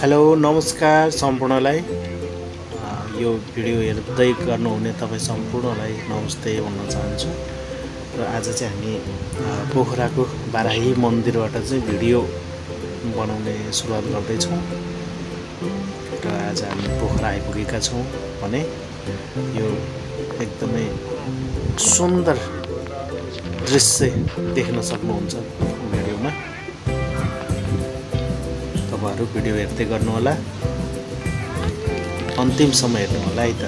Hello नमस्कार सम्पूर्णलाई यो video हेर्दै गर्नुहुने तपाईं सम्पूर्णलाई नमस्ते भन्न चाहन्छु। र आज चाहिँ हामी पोखराको बाराही मन्दिरबाट चाहिँ भिडियो बनाउने सुरुवात गर्दैछौँ। र आज हामी पोखरा आइपुगेका छौँ भने यो एकदमै सुन्दर दृश्य देख्न सक्नुहुन्छ भिडियोमा। तपाईहरु भिडियो हेर्दै गर्नु होला, अन्तिमसम्म हेर्नु होला है त।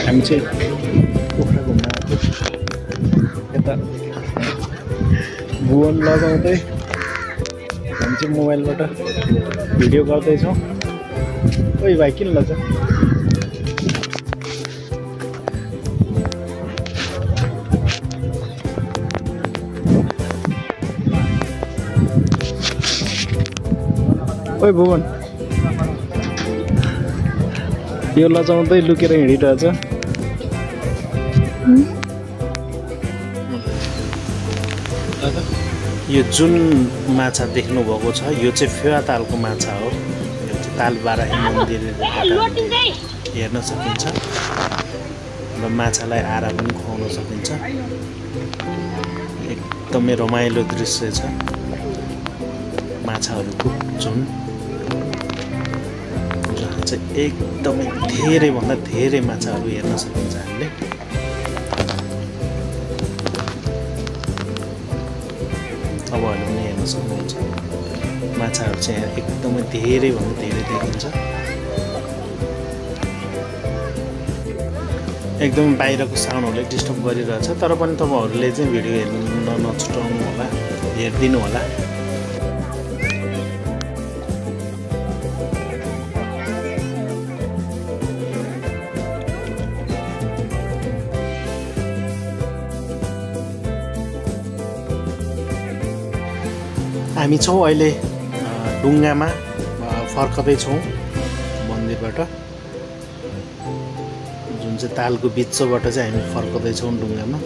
हामी चाहिँ पोखरा घुम्न आएको, यता भुवन लगाउँदै हामी चाहिँ मोबाइलबाट भिडियो गर्दैछौँ। ओइ भाइ किन लज? ओइ भुवन, यो लजाउँदै लुकेर हिँडिरहेछ। यो जुन माछा देख्नु भएको छ यो चाहिँ फेवा तालको माछा हो। यो चाहिँ ताल बाराही मन्दिरबाट हेर्न सकिन्छ र माछालाई आरा पनि खुवाउन सकिन्छ। एकदमै रमाइलो दृश्य छ। माछाहरूको झुन्ड जहाँ चाहिँ एकदमै धेरै भन्दा धेरै माछाहरू हेर्न सकिन्छ हामीले। तपाईँहरूले पनि हेर्न सक्नुहुन्छ। माछाहरू चाहिँ यहाँ एकदमै धेरै भन्दा धेरै देखिन्छ। एकदमै बाहिरको साउन्डहरूले डिस्टर्ब गरिरहेछ, तर पनि तपाईँहरूले चाहिँ भिडियो हेर्न नछुटाउनु होला, हेरिदिनु होला। हामी छौँ अहिले ढुङ्गामा फर्कदैछौँ मन्दिरबाट। जुन चाहिँ तालको बिचबाट चाहिँ हामी फर्कदैछौँ ढुङ्गामा।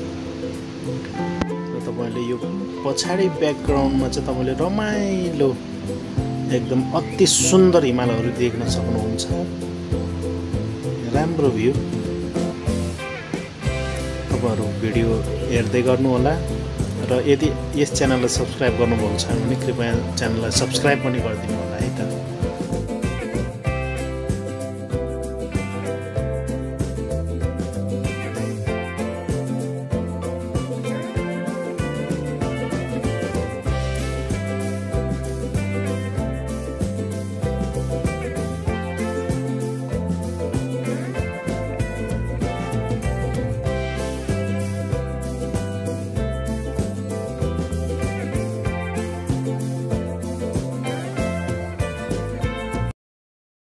र तपाईँले यो पछाडि ब्याकग्राउन्डमा चाहिँ तपाईँले रमाइलो एकदम अति सुन्दर हिमालहरू देख्न सक्नुहुन्छ। राम्रो भ्यू। तपाईँहरू भिडियो हेर्दै गर्नुहोला र यदि यस च्यानललाई सब्स्क्राइब गर्नुभएको छ भने कृपया च्यानललाई सब्स्क्राइब पनि गरिदिनु होला।